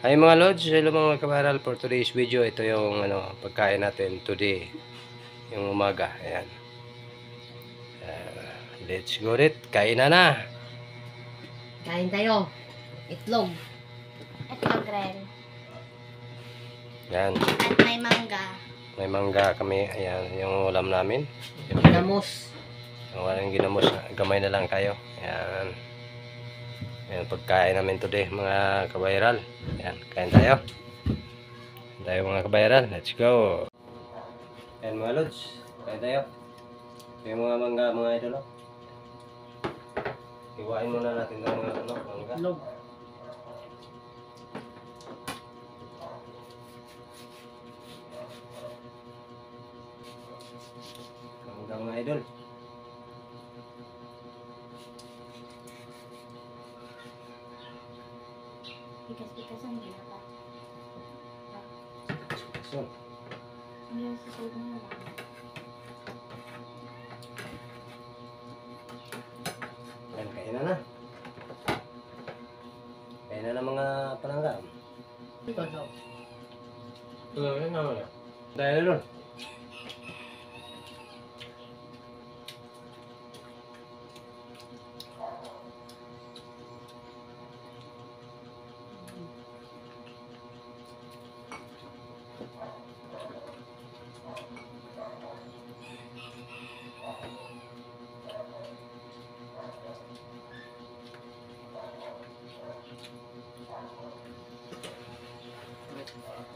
Hi mga lods, hello mga kabaral. For today's video, ito yung pagkain natin today, yung umaga. Ayan. Let's go rit. Kain na. Kain tayo. Itlog. Itlog rin. Ayan. At may mangga. May mangga kami. Ayan, yung ulam namin. Ginamos. Walang ginamos. Gamay na lang kayo. Ayan. Ayan, pagkain namin today mga kabayral. Ayan, kain tayo. Kain tayo mga kabayral. Let's go. Ayan mga lods, kain tayo. Ito yung mga mangga mga idol. Iwain muna natin ng mga mangga. Itlog. Mangga mga idol. Bigas-bigasan nila pa. So, Ang sa side nila lang. ayan, kain na. Kain na ng mga panangga. Ito daw. Ayan na mga. Dahil na doon.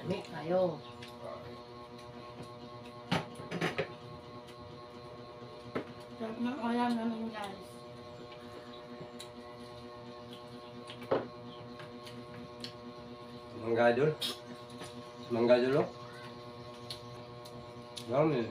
Dami tayo. Sarap ng ulam namin guys. Mangga idol. Mangga idol oh. Dami.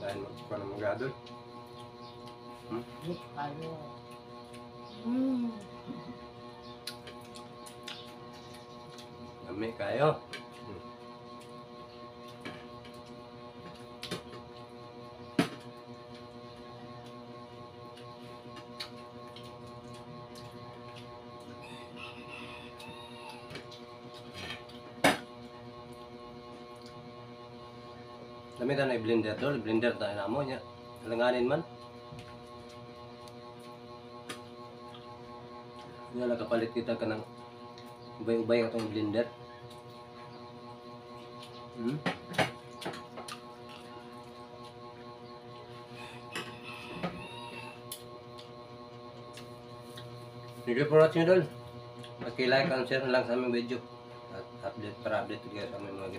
Dahil magkukuha ng mangga idol. Dami tayo. Dami kayo. Dami tayo na i-blender tol. Blender tayo na mo niya. Alanganin man. Nga nakapalit kita ka ng ubay-ubay atong blender. Thank you for watching idol. Like and share na lang sa aming video. At update para update kayo sa aming mga